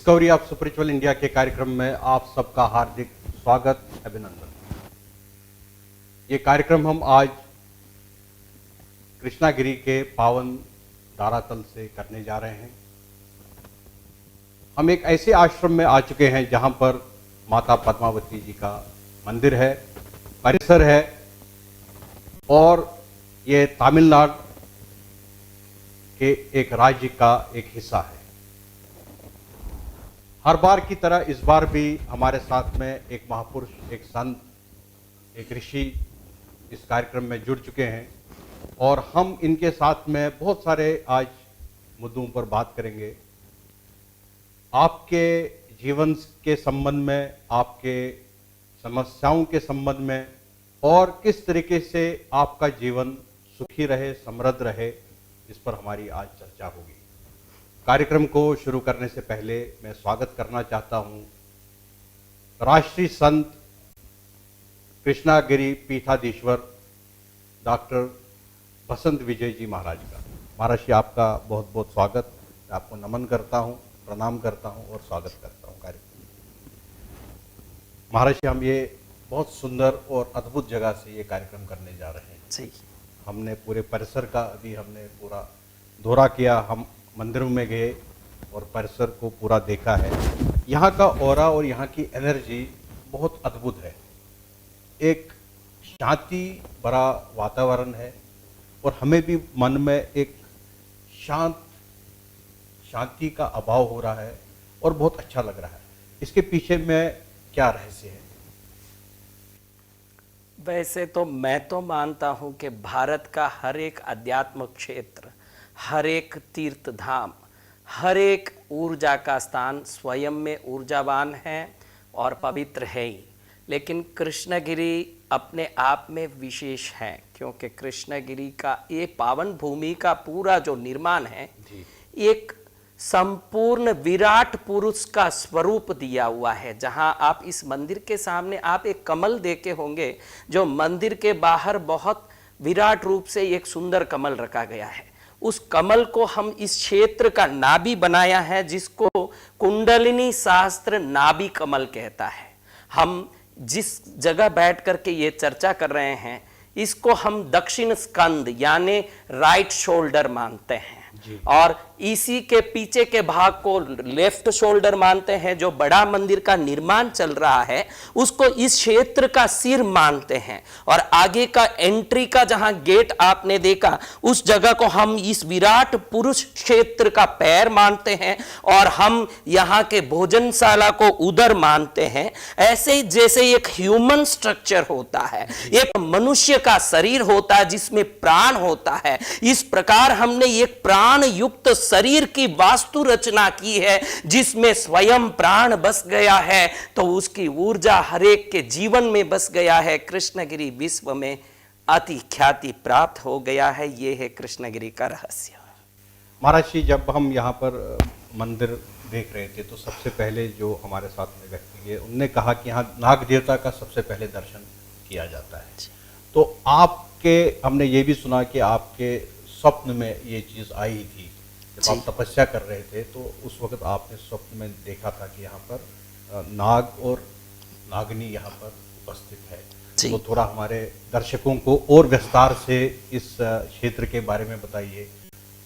Discovery of spiritual India के कार्यक्रम में आप सबका हार्दिक स्वागत, अभिनंदन। ये कार्यक्रम हम आज कृष्णागिरी के पावन दारातल से करने जा रहे हैं। हम एक ऐसे आश्रम में आ चुके हैं जहां पर माता पद्मावती जी का मंदिर है, परिसर है और ये तमिलनाडु के एक राज्य का एक हिस्सा है। हर बार की तरह इस बार भी हमारे साथ में एक महापुरुष, एक संत, एक ऋषि इस कार्यक्रम में जुड़ चुके हैं और हम इनके साथ में बहुत सारे आज मुद्दों पर बात करेंगे। आपके जीवन के संबंध में, आपके समस्याओं के संबंध में और किस तरीके से आपका जीवन सुखी रहे, समृद्ध रहे, इस पर हमारी आज चर्चा होगी। कार्यक्रम को शुरू करने से पहले मैं स्वागत करना चाहता हूं राष्ट्रीय संत कृष्णागिरी पीठाधीश्वर डॉक्टर बसंत विजय जी महाराज का। महाराज जी, आपका बहुत बहुत स्वागत। मैं आपको नमन करता हूं, प्रणाम करता हूं और स्वागत करता हूं कार्यक्रम। महाराज जी, हम ये बहुत सुंदर और अद्भुत जगह से ये कार्यक्रम करने जा रहे हैं। सही। हमने पूरे परिसर का अभी हमने पूरा दौरा किया, हम मंदिरों में गए और परिसर को पूरा देखा है। यहाँ का ऑरा और यहाँ की एनर्जी बहुत अद्भुत है। एक शांति भरा वातावरण है और हमें भी मन में एक शांति का अभाव हो रहा है और बहुत अच्छा लग रहा है। इसके पीछे में क्या रहस्य है? वैसे तो मैं तो मानता हूं कि भारत का हर एक अध्यात्म क्षेत्र, हर एक तीर्थ धाम, हर एक ऊर्जा का स्थान स्वयं में ऊर्जावान है और पवित्र है ही। लेकिन कृष्णगिरी अपने आप में विशेष है, क्योंकि कृष्णगिरी का ये पावन भूमि का पूरा जो निर्माण है एक संपूर्ण विराट पुरुष का स्वरूप दिया हुआ है। जहां आप इस मंदिर के सामने आप एक कमल देखे होंगे, जो मंदिर के बाहर बहुत विराट रूप से एक सुंदर कमल रखा गया है। उस कमल को हम इस क्षेत्र का नाभि बनाया है, जिसको कुंडलिनी शास्त्र नाभि कमल कहता है। हम जिस जगह बैठ करके ये चर्चा कर रहे हैं, इसको हम दक्षिण स्कंद यानी राइट शोल्डर मानते हैं और इसी के पीछे के भाग को लेफ्ट शोल्डर मानते हैं। जो बड़ा मंदिर का निर्माण चल रहा है उसको इस क्षेत्र का सिर मानते हैं और आगे का एंट्री का जहां गेट आपने देखा, उस जगह को हम इस विराट पुरुष क्षेत्र का पैर मानते हैं और हम यहाँ के भोजनशाला को उदर मानते हैं। ऐसे ही जैसे एक ह्यूमन स्ट्रक्चर होता है, एक मनुष्य का शरीर होता है जिसमें प्राण होता है, इस प्रकार हमने एक प्राण युक्त शरीर की वास्तु रचना की है, जिसमें स्वयं प्राण बस गया है तो उसकी ऊर्जा हरेक के जीवन में बस गया है। कृष्णगिरी विश्व में अति ख्याति प्राप्त हो गया है। यह है कृष्णगिरी का रहस्य। महाराज जी, जब हम यहाँ पर मंदिर देख रहे थे तो सबसे पहले जो हमारे साथ में व्यक्ति गए, उनने कहा कि यहाँ नाग देवता का सबसे पहले दर्शन किया जाता है। तो हमने ये भी सुना कि आपके स्वप्न में ये चीज़ आई थी। जब आप तपस्या कर रहे थे तो उस वक्त आपने स्वप्न में देखा था कि यहाँ पर नाग और नागिनी यहाँ पर उपस्थित है। तो थोड़ा हमारे दर्शकों को और विस्तार से इस क्षेत्र के बारे में बताइए,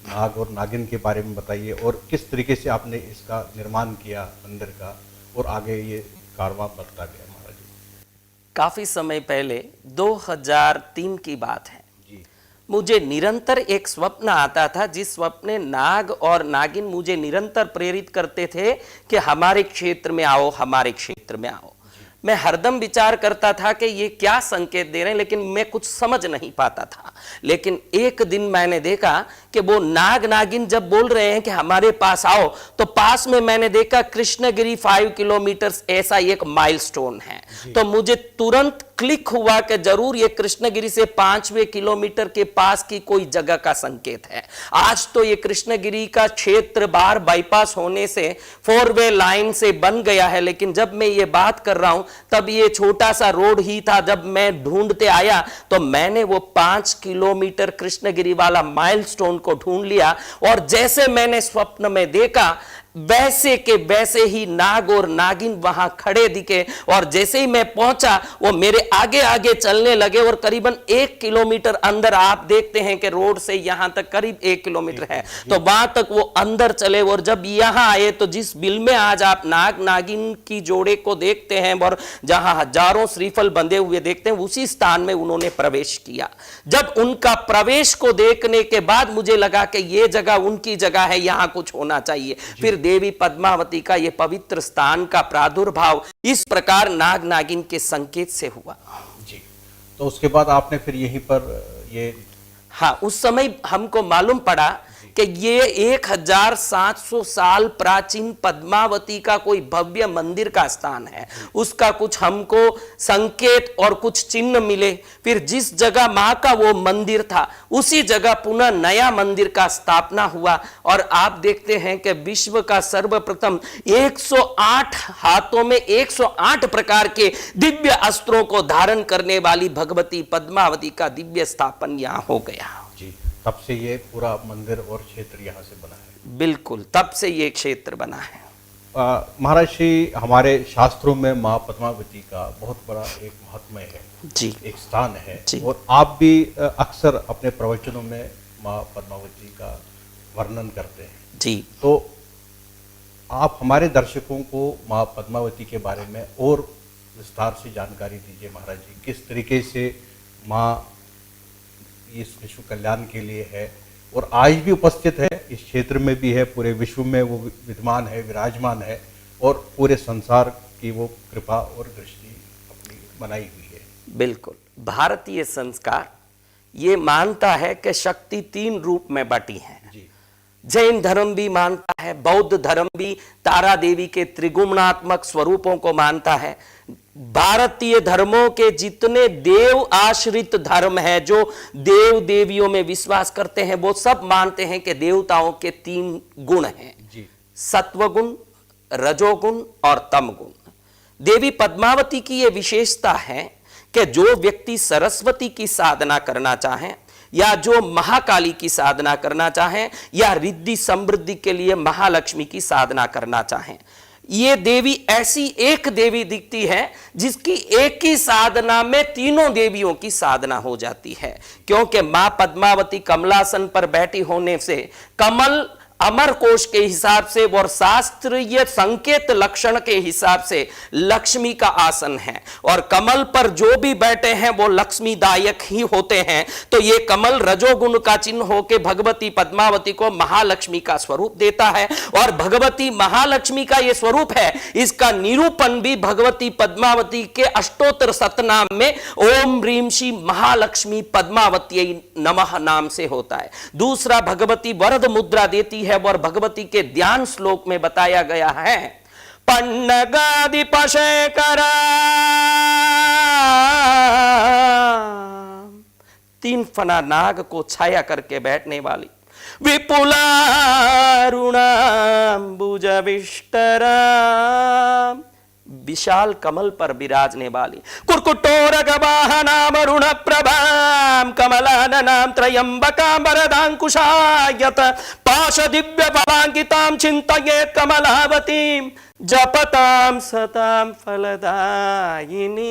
नाग और नागिन के बारे में बताइए और किस तरीके से आपने इसका निर्माण किया मंदिर का और आगे ये कारवां बढ़ता गया। महाराज जी, काफी समय पहले 2003 की बात है। मुझे निरंतर एक स्वप्न आता था, जिस स्वप्न नाग और नागिन मुझे निरंतर प्रेरित करते थे कि हमारे क्षेत्र में आओ, हमारे क्षेत्र में आओ। मैं हरदम विचार करता था कि ये क्या संकेत दे रहे हैं, लेकिन मैं कुछ समझ नहीं पाता था। लेकिन एक दिन मैंने देखा कि वो नाग नागिन जब बोल रहे हैं कि हमारे पास आओ, तो पास में मैंने देखा कृष्णगिरी 5 किलोमीटर ऐसा एक माइलस्टोन है। तो मुझे तुरंत क्लिक हुआ कि जरूर ये कृष्णगिरी से 5वें किलोमीटर के पास की कोई जगह का संकेत है। आज तो ये कृष्णगिरी का क्षेत्र बाहर बाईपास होने से 4 वे लाइन से बन गया है, लेकिन जब मैं ये बात कर रहा हूं तब ये छोटा सा रोड ही था। जब मैं ढूंढते आया तो मैंने वो 5 किलोमीटर कृष्णगिरी वाला माइलस्टोन को ढूंढ लिया और जैसे मैंने स्वप्न में देखा, वैसे के वैसे ही नाग और नागिन वहां खड़े दिखे, और जैसे ही मैं पहुंचा वो मेरे आगे आगे चलने लगे, और करीबन 1 किलोमीटर अंदर, आप देखते हैं कि रोड से यहां तक करीब 1 किलोमीटर है, तो वहां तक वो अंदर चले। और जब यहां आए तो जिस बिल में आज आप नाग नागिन की जोड़े को देखते हैं और जहां हजारों श्रीफल बंधे हुए देखते हैं, उसी स्थान में उन्होंने प्रवेश किया। जब उनका प्रवेश को देखने के बाद मुझे लगा कि ये जगह उनकी जगह है, यहां कुछ होना चाहिए। फिर देवी पद्मावती का ये पवित्र स्थान का प्रादुर्भाव इस प्रकार नाग नागिन के संकेत से हुआ। जी, तो उसके बाद आपने फिर यहीं पर ये, हाँ, उस समय हमको मालूम पड़ा कि ये 1700 साल प्राचीन पद्मावती का कोई भव्य मंदिर का स्थान है। उसका कुछ हमको संकेत और कुछ चिन्ह मिले। फिर जिस जगह मां का वो मंदिर था, उसी जगह पुनः नया मंदिर का स्थापना हुआ। और आप देखते हैं कि विश्व का सर्वप्रथम 108 हाथों में 108 प्रकार के दिव्य अस्त्रों को धारण करने वाली भगवती पद्मावती का दिव्य स्थापन यहां हो गया। जी, तब से ये पूरा मंदिर और क्षेत्र यहाँ से बना है। बिल्कुल, तब से ये क्षेत्र बना है। महाराज श्री, हमारे शास्त्रों में माँ पद्मावती का बहुत बड़ा एक महत्व है जी, एक स्थान है जी। और आप भी अक्सर अपने प्रवचनों में माँ पद्मावती का वर्णन करते हैं जी। तो आप हमारे दर्शकों को माँ पद्मावती के बारे में और विस्तार से जानकारी दीजिए महाराज जी। किस तरीके से माँ इस विश्व कल्याण के लिए है और आज भी उपस्थित है, इस क्षेत्र में भी है, पूरे विश्व में वो विद्यमान है, विराजमान है और पूरे संसार की वो कृपा और दृष्टि अपनी बनाई हुई है। बिल्कुल, भारतीय संस्कार ये मानता है कि शक्ति 3 रूप में बटी है। जी। जैन धर्म भी मानता है, बौद्ध धर्म भी तारा देवी के त्रिगुणात्मक स्वरूपों को मानता है। भारतीय धर्मों के जितने देव आश्रित धर्म है, जो देव देवियों में विश्वास करते हैं, वो सब मानते हैं कि देवताओं के 3 गुण हैं, सत्वगुण, रजोगुण और तमगुण। देवी पद्मावती की यह विशेषता है कि जो व्यक्ति सरस्वती की साधना करना चाहें, या जो महाकाली की साधना करना चाहें, या रिद्धि समृद्धि के लिए महालक्ष्मी की साधना करना चाहें, ये देवी ऐसी एक देवी दिखती है जिसकी एक ही साधना में तीनों देवियों की साधना हो जाती है। क्योंकि मां पद्मावती कमलासन पर बैठी होने से कमल अमर कोश के हिसाब से और शास्त्रीय संकेत लक्षण के हिसाब से लक्ष्मी का आसन है, और कमल पर जो भी बैठे हैं वो लक्ष्मीदायक ही होते हैं। तो ये कमल रजोगुण का चिन्ह होकर भगवती पद्मावती को महालक्ष्मी का स्वरूप देता है, और भगवती महालक्ष्मी का ये स्वरूप है, इसका निरूपण भी भगवती पद्मावती के अष्टोत्तर सतनाम में ओम ह्रीं श्री महालक्ष्मी पद्मावती नमः नाम से होता है। दूसरा, भगवती वरद मुद्रा देती है और भगवती के ध्यान श्लोक में बताया गया है, पन्नगादिपशेखरा, 3 फना नाग को छाया करके बैठने वाली, विपुलारुणाम्बुजविष्टरा, विशाल कमल पर विराजने वाली, कुर्कुटोरगवाहनामरुण प्रभाम कमलाननां त्रयंबकां वरदांकुशायत पाश दिव्य फलांकितां चिंतयेत् कमलावतीं जपताम सताम फलदायिनी।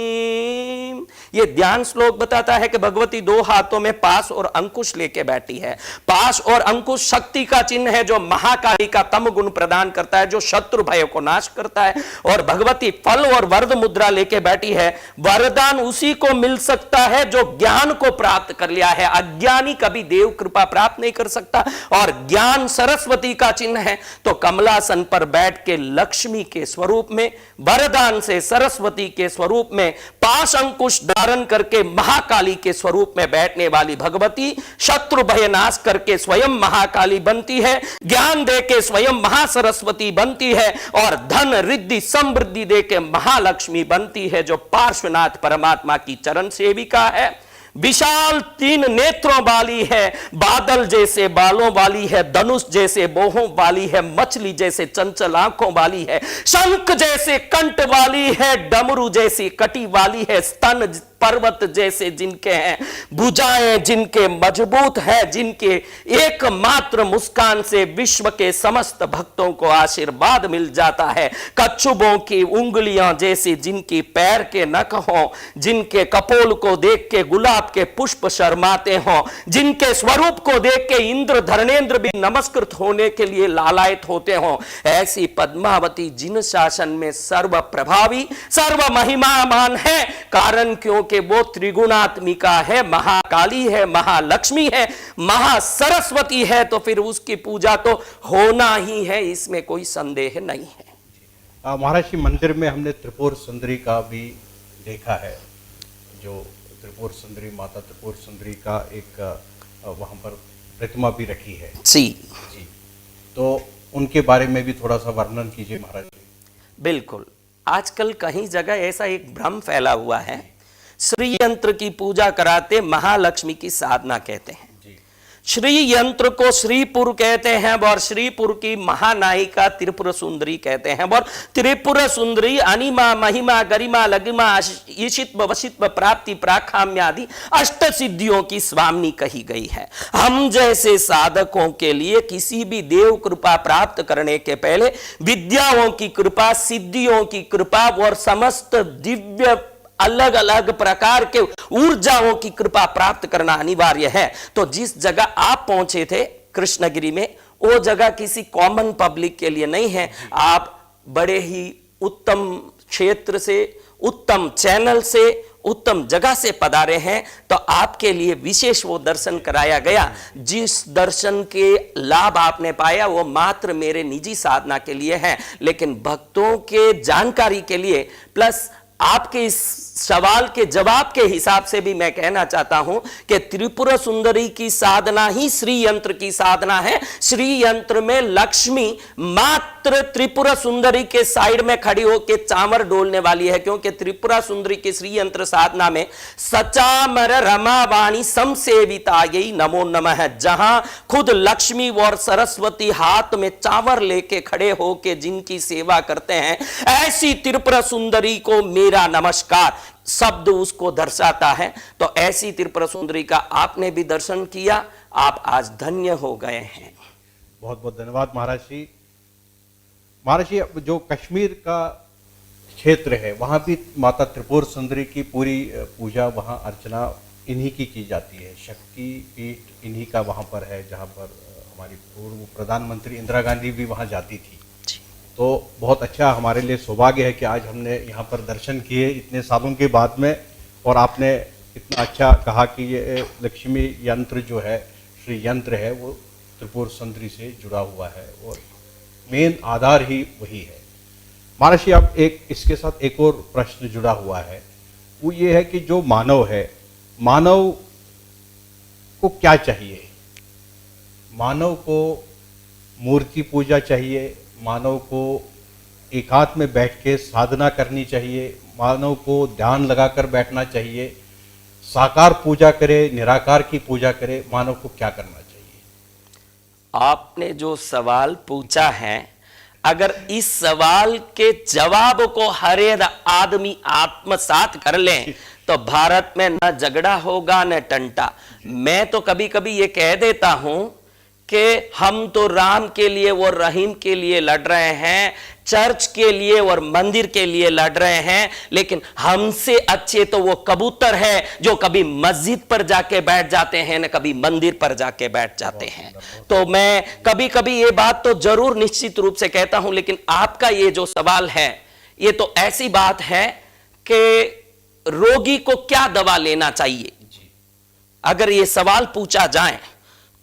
ये ध्यान श्लोक बताता है कि भगवती 2 हाथों में पाश और अंकुश लेके बैठी है। पाश और अंकुश शक्ति का चिन्ह है, जो महाकाली का तम गुण प्रदान करता है, जो शत्रु भय को नाश करता है। और भगवती फल और वरद मुद्रा लेके बैठी है। वरदान उसी को मिल सकता है जो ज्ञान को प्राप्त कर लिया है। अज्ञानी कभी देव कृपा प्राप्त नहीं कर सकता, और ज्ञान सरस्वती का चिन्ह है। तो कमलासन पर बैठ के लक्ष्मी के स्वरूप में, वरदान से सरस्वती के स्वरूप में, पाश अंकुश धारण करके महाकाली के स्वरूप में बैठने वाली भगवती शत्रु भय नाश करके स्वयं महाकाली बनती है, ज्ञान दे के स्वयं महासरस्वती बनती है, और धन रिद्धि समृद्धि दे के महालक्ष्मी बनती है, जो पार्श्वनाथ परमात्मा की चरण सेविका है। विशाल 3 नेत्रों वाली है, बादल जैसे बालों वाली है, धनुष जैसे बोहों वाली है, मछली जैसे चंचल आंखों वाली है, शंख जैसे कंठ वाली है, डमरू जैसी कटी वाली है, स्तन पर्वत जैसे जिनके हैं, भुजाएं जिनके मजबूत हैं, जिनके एकमात्र मुस्कान से विश्व के समस्त भक्तों को आशीर्वाद मिल जाता है, कच्छुओं की उंगलियां जैसी जिनकी पैर के नख हों, जिनके कपोल को देख के गुलाब के पुष्प शर्माते हों, जिनके स्वरूप को देख के इंद्र धर्मेंद्र भी नमस्कृत होने के लिए लालायित होते हों, ऐसी पद्मावती जिन शासन में सर्व प्रभावी सर्व महिमामान है, कारण क्योंकि वो त्रिगुणात्मिका है, महाकाली है, महालक्ष्मी है, महासरस्वती है, तो फिर उसकी पूजा तो होना ही है, इसमें कोई संदेह नहीं है। महाराज जी, मंदिर में हमने त्रिपुर सुंदरी का भी देखा है, जो त्रिपुर सुंदरी माता त्रिपुर सुंदरी का एक वहाँ पर प्रतिमा भी रखी है जी, तो उनके बारे में भी थोड़ा सा वर्णन कीजिए महाराज जी। बिल्कुल, आजकल कहीं जगह ऐसा एक भ्रम फैला हुआ है, श्री यंत्र की पूजा कराते महालक्ष्मी की साधना कहते हैं, श्री यंत्र को श्रीपुर कहते हैं, और श्रीपुर की महानायिका त्रिपुर सुंदरी कहते हैं, और त्रिपुर सुंदरी अनिमा महिमा गरिमा लगिमा ईशित्व वशित्व प्राप्ति प्राकाम्यादि अष्ट सिद्धियों की स्वामिनी कही गई है। हम जैसे साधकों के लिए किसी भी देव कृपा प्राप्त करने के पहले विद्याओं की कृपा, सिद्धियों की कृपा और समस्त दिव्य अलग अलग प्रकार के ऊर्जाओं की कृपा प्राप्त करना अनिवार्य है। तो जिस जगह आप पहुंचे थे कृष्णगिरी में, वो जगह किसी कॉमन पब्लिक के लिए नहीं है। आप बड़े ही उत्तम क्षेत्र से, उत्तम चैनल से, उत्तम जगह से पधारे हैं, तो आपके लिए विशेष वो दर्शन कराया गया। जिस दर्शन के लाभ आपने पाया वो मात्र मेरे निजी साधना के लिए है, लेकिन भक्तों के जानकारी के लिए प्लस आपके इस सवाल के जवाब के हिसाब से भी मैं कहना चाहता हूं कि त्रिपुर सुंदरी की साधना ही श्री यंत्र की साधना है। श्री यंत्र में लक्ष्मी मात्र त्रिपुर सुंदरी के साइड में खड़ी होकर चामर डोलने वाली है, क्योंकि त्रिपुरा सुंदरी के श्री यंत्र साधना में सचामर रमावाणी समसेवितायै नमो नमः, जहां खुद लक्ष्मी और सरस्वती हाथ में चावर लेके खड़े होके जिनकी सेवा करते हैं, ऐसी त्रिपुरा सुंदरी को मेरा नमस्कार शब्द उसको दर्शाता है। तो ऐसी त्रिपुरा सुंदरी का आपने भी दर्शन किया, आप आज धन्य हो गए हैं। बहुत बहुत धन्यवाद महाराज जी। महाराज जी, जो कश्मीर का क्षेत्र है वहाँ भी माता त्रिपुर सुंदरी की पूरी पूजा, वहाँ अर्चना इन्हीं की जाती है। शक्ति पीठ इन्हीं का वहाँ पर है, जहाँ पर हमारी पूर्व प्रधानमंत्री इंदिरा गांधी भी वहाँ जाती थी। तो बहुत अच्छा हमारे लिए सौभाग्य है कि आज हमने यहाँ पर दर्शन किए इतने सालों के बाद में, और आपने इतना अच्छा कहा कि ये लक्ष्मी यंत्र जो है, श्री यंत्र है, वो त्रिपुर सुंदरी से जुड़ा हुआ है और मेन आधार ही वही है। महाराज जी, अब एक इसके साथ एक और प्रश्न जुड़ा हुआ है, वो ये है कि जो मानव है, मानव को क्या चाहिए? मानव को मूर्ति पूजा चाहिए, मानव को एकांत में बैठ के साधना करनी चाहिए, मानव को ध्यान लगाकर बैठना चाहिए, साकार पूजा करे, निराकार की पूजा करे, मानव को क्या करना चाहिए? आपने जो सवाल पूछा है, अगर इस सवाल के जवाब को हर एक आदमी आत्मसात कर ले तो भारत में न झगड़ा होगा न टंटा। मैं तो कभी कभी ये कह देता हूं कि हम तो राम के लिए और रहीम के लिए लड़ रहे हैं, चर्च के लिए और मंदिर के लिए लड़ रहे हैं, लेकिन हमसे अच्छे तो वो कबूतर है जो कभी मस्जिद पर जाके बैठ जाते हैं न कभी मंदिर पर जाके बैठ जाते हैं। तो मैं कभी कभी ये बात तो जरूर निश्चित रूप से कहता हूं, लेकिन आपका ये जो सवाल है, ये तो ऐसी बात है कि रोगी को क्या दवा लेना चाहिए, अगर ये सवाल पूछा जाए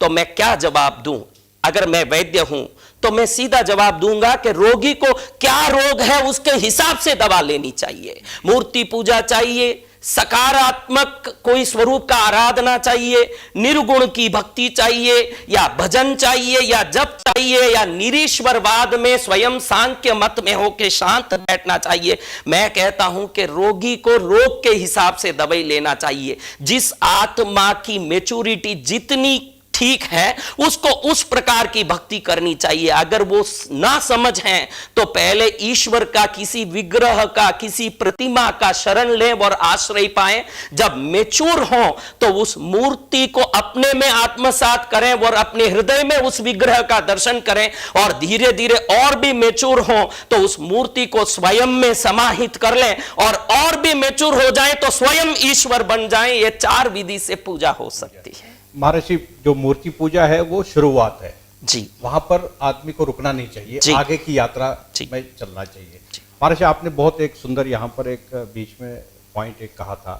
तो मैं क्या जवाब दूं? अगर मैं वैद्य हूं तो मैं सीधा जवाब दूंगा कि रोगी को क्या रोग है उसके हिसाब से दवा लेनी चाहिए। मूर्ति पूजा चाहिए, सकारात्मक कोई स्वरूप का आराधना चाहिए, निर्गुण की भक्ति चाहिए, या भजन चाहिए, या जप चाहिए, या निरीश्वरवाद में स्वयं सांख्य मत में होकर शांत बैठना चाहिए। मैं कहता हूं कि रोगी को रोग के हिसाब से दवाई लेना चाहिए। जिस आत्मा की मैच्योरिटी जितनी ठीक है उसको उस प्रकार की भक्ति करनी चाहिए। अगर वो ना समझ है तो पहले ईश्वर का, किसी विग्रह का, किसी प्रतिमा का शरण लें और आश्रय पाएं। जब मैच्योर हो तो उस मूर्ति को अपने में आत्मसात करें और अपने हृदय में उस विग्रह का दर्शन करें, और धीरे धीरे और भी मैच्योर हो तो उस मूर्ति को स्वयं में समाहित कर लें, और भी मैच्योर हो जाए तो स्वयं ईश्वर बन जाएं। ये 4 विधि से पूजा हो सकती है। महर्षि, जो मूर्ति पूजा है वो शुरुआत है जी, वहां पर आदमी को रुकना नहीं चाहिए, जी, आगे की यात्रा में चलना चाहिए। महर्षि, आपने बहुत एक सुंदर यहाँ पर एक बीच में पॉइंट एक कहा था,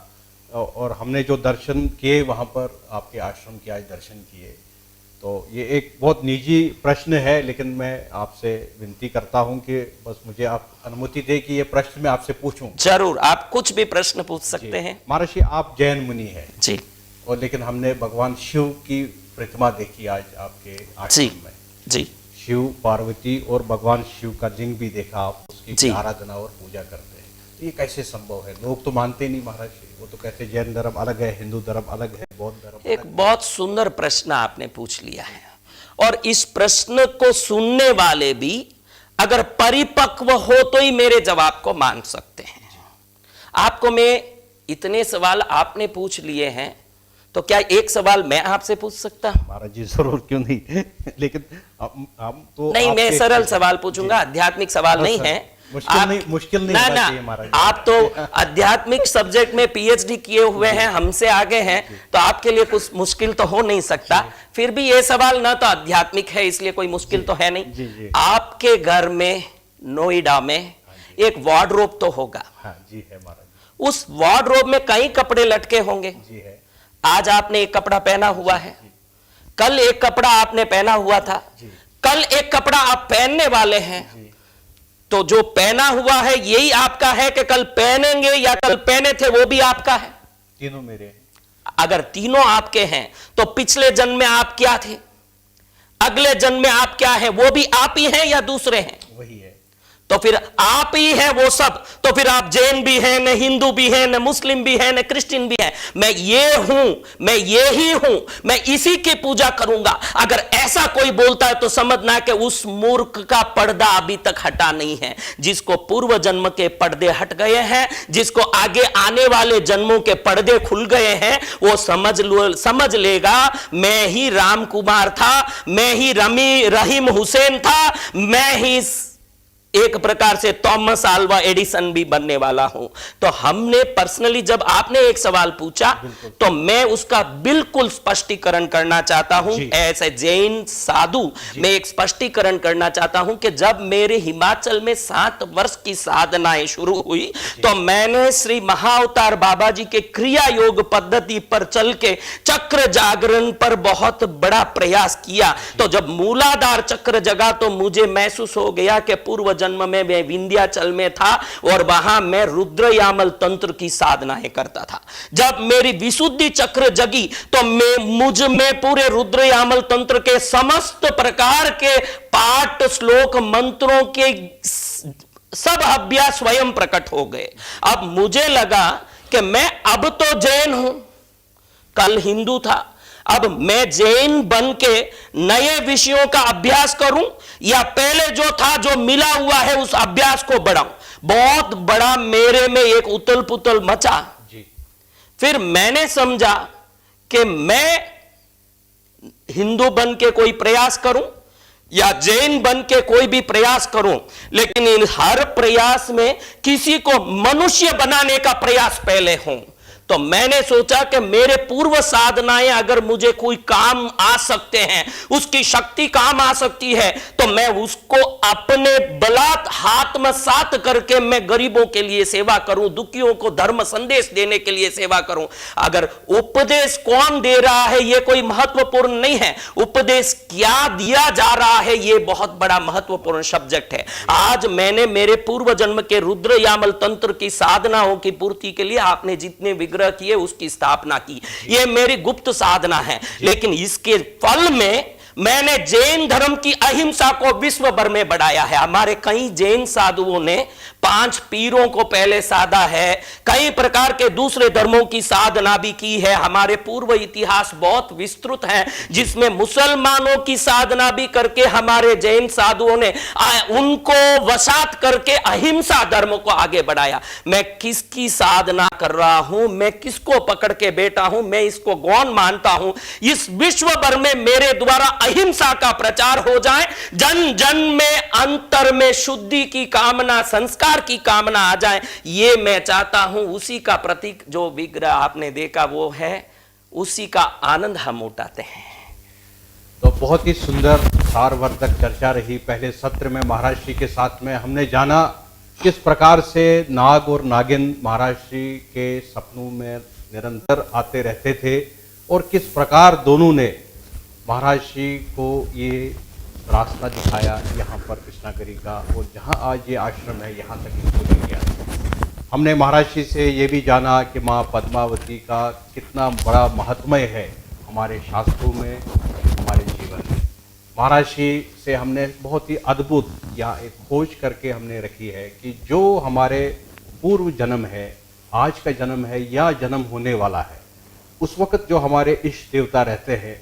और हमने जो दर्शन किए वहां पर आपके आश्रम के आज दर्शन किए, तो ये एक बहुत निजी प्रश्न है, लेकिन मैं आपसे विनती करता हूं कि बस मुझे आप अनुमति दे कि ये प्रश्न मैं आपसे पूछूं। जरूर, आप कुछ भी प्रश्न पूछ सकते हैं। महर्षि, आप जैन मुनि हैं जी, और लेकिन हमने भगवान शिव की प्रतिमा देखी आज आपके आश्रम में। जी, शिव, पार्वती और भगवान शिव का लिंग भी देखा, आप उसकी जी, आराधना और पूजा करते हैं। तो ये कैसे संभव है? लोग तो मानते नहीं महाराज, वो तो कहते हैं जैन धर्म अलग है, हिंदू धर्म अलग है, बौद्ध धर्म एक बहुत सुंदर प्रश्न आपने पूछ लिया है, और इस प्रश्न को सुनने वाले भी अगर परिपक्व हो तो ही मेरे जवाब को मान सकते हैं। आपको मैं इतने सवाल आपने पूछ लिए हैं, तो क्या एक सवाल मैं आपसे पूछ सकता हूं? महाराज जी जरूर, क्यों नहीं लेकिन हम तो नहीं, मैं सरल सवाल पूछूंगा, आध्यात्मिक सवाल नहीं है। मुश्किल नहीं ना होना ना, चाहिए महाराज। आप तो आध्यात्मिक सब्जेक्ट में पीएचडी किए हुए हैं, हमसे आगे हैं, तो आपके लिए कुछ मुश्किल तो हो नहीं सकता। फिर भी ये सवाल ना तो आध्यात्मिक है, इसलिए कोई मुश्किल तो है नहीं। आपके घर में नोएडा में एक वार्डरोब तो होगा। हाँ जी है महाराज। उस वार्डरोब में कई कपड़े लटके होंगे। जी है। आज आपने एक कपड़ा पहना हुआ है, कल एक कपड़ा आपने पहना हुआ था, कल एक कपड़ा आप पहनने वाले हैं। तो जो पहना हुआ है यही आपका है कि कल पहनेंगे, या कल पहने थे वो भी आपका है? तीनों मेरे हैं। अगर तीनों आपके हैं तो पिछले जन्म में आप क्या थे, अगले जन्म में आप क्या है, वो भी आप ही हैं या दूसरे हैं? वही है। तो फिर आप ही हैं वो सब। तो फिर आप जैन भी हैं, न हिंदू भी हैं, न मुस्लिम भी हैं, न क्रिश्चियन भी हैं। मैं ये हूं, मैं ये ही हूं, मैं इसी की पूजा करूंगा। अगर ऐसा कोई बोलता है तो समझना कि उस मूर्ख का पर्दा अभी तक हटा नहीं है। जिसको पूर्व जन्म के पर्दे हट गए हैं, जिसको आगे आने वाले जन्मों के पर्दे खुल गए हैं, वो समझ लेगा मैं ही राम कुमार था, मैं ही रहीम हुसैन था, मैं ही एक प्रकार से थॉमस अल्वा एडिसन भी बनने वाला हूं। तो हमने पर्सनली, जब आपने एक सवाल पूछा तो मैं उसका बिल्कुल स्पष्टीकरण करना चाहता हूं। ऐसे जैन साधु मैं एक स्पष्टीकरण करना चाहता हूं कि जब मेरे हिमाचल में 7 वर्ष की साधनाएं शुरू हुई तो मैंने श्री महाअवतार बाबा जी के क्रिया योग पद्धति पर चल के चक्र जागरण पर बहुत बड़ा प्रयास किया। तो जब मूलाधार चक्र जगा तो मुझे महसूस हो गया कि पूर्व जन्म में मैं विंध्याचल में था और वहां मैं रुद्रयामल तंत्र की साधनाएं करता था। जब मेरी विशुद्धि चक्र जगी तो मुझ में पूरे रुद्रयामल तंत्र के समस्त प्रकार के पाठ, श्लोक, मंत्रों के सब अभ्यास स्वयं प्रकट हो गए। अब मुझे लगा कि मैं अब तो जैन हूं, कल हिंदू था, अब मैं जैन बन के नए विषयों का अभ्यास करूं या पहले जो था, जो मिला हुआ है, उस अभ्यास को बढ़ाऊं। बहुत बड़ा मेरे में एक उतल पुतल मचा। फिर मैंने समझा कि मैं हिंदू बन के कोई प्रयास करूं या जैन बन के कोई भी प्रयास करूं, लेकिन इन हर प्रयास में किसी को मनुष्य बनाने का प्रयास पहले हो। तो मैंने सोचा कि मेरे पूर्व साधनाएं अगर मुझे कोई काम आ सकते हैं, उसकी शक्ति काम आ सकती है, तो मैं उसको अपने बलात् आत्मसात करके मैं गरीबों के लिए सेवा करूं, दुखियों को धर्म संदेश देने के लिए सेवा करूं। अगर उपदेश कौन दे रहा है ये कोई महत्वपूर्ण नहीं है, उपदेश क्या दिया जा रहा है ये बहुत बड़ा महत्वपूर्ण सब्जेक्ट है। आज मैंने मेरे पूर्व जन्म के रुद्र यामल तंत्र की साधनाओं की पूर्ति के लिए आपने जितने विग्रह किए उसकी स्थापना की, ये मेरी गुप्त साधना है। लेकिन इसके फल में मैंने जैन धर्म की अहिंसा को विश्व भर में बढ़ाया है। हमारे कई जैन साधुओं ने 5 पीरों को पहले साधा है, कई प्रकार के दूसरे धर्मों की साधना भी की है। हमारे पूर्व इतिहास बहुत विस्तृत है जिसमें मुसलमानों की साधना भी करके हमारे जैन साधुओं ने उनको वशात करके अहिंसा धर्म को आगे बढ़ाया। मैं किसकी साधना कर रहा हूं, मैं किसको पकड़ के बैठा हूं, मैं इसको गौण मानता हूं। इस विश्व भर में मेरे द्वारा अहिंसा का प्रचार हो जाए, जन जन में अंतर में शुद्धि की कामना, संस्कार की कामना आ जाए, ये मैं चाहता हूं। उसी का प्रतीक जो विग्रह आपने देखा वो है, उसी का आनंद हम उठाते हैं। तो बहुत ही सुंदर सारवर्धक चर्चा रही। पहले सत्र में महाराज श्री के साथ में हमने जाना किस प्रकार से नाग और नागिन महाराज श्री के सपनों में निरंतर आते रहते थे और किस प्रकार दोनों ने महाराज श्री को ये रास्ता दिखाया यहाँ पर कृष्णागिरी का, और जहाँ आज ये आश्रम है यहाँ तक इसको ले गया। हमने महाराज श्री से ये भी जाना कि माँ पद्मावती का कितना बड़ा महात्म्य है हमारे शास्त्रों में, हमारे जीवन में। महाराज श्री से हमने बहुत ही अद्भुत या एक खोज करके हमने रखी है कि जो हमारे पूर्व जन्म है, आज का जन्म है या जन्म होने वाला है, उस वक्त जो हमारे इष्ट देवता रहते हैं,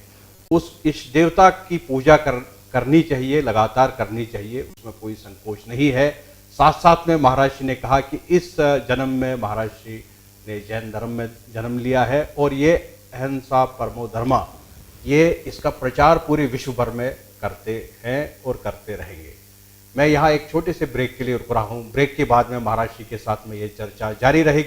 उस इष्ट देवता की पूजा करनी चाहिए, लगातार करनी चाहिए, उसमें कोई संकोच नहीं है। साथ साथ में महाराज श्री ने कहा कि इस जन्म में महाराज श्री ने जैन धर्म में जन्म लिया है और ये अहिंसा परमो धर्मा, ये इसका प्रचार पूरे विश्व भर में करते हैं और करते रहेंगे। मैं यहाँ एक छोटे से ब्रेक के लिए रुक रहा हूँ। ब्रेक के बाद में महाराज श्री के साथ में ये चर्चा जारी रहेगी।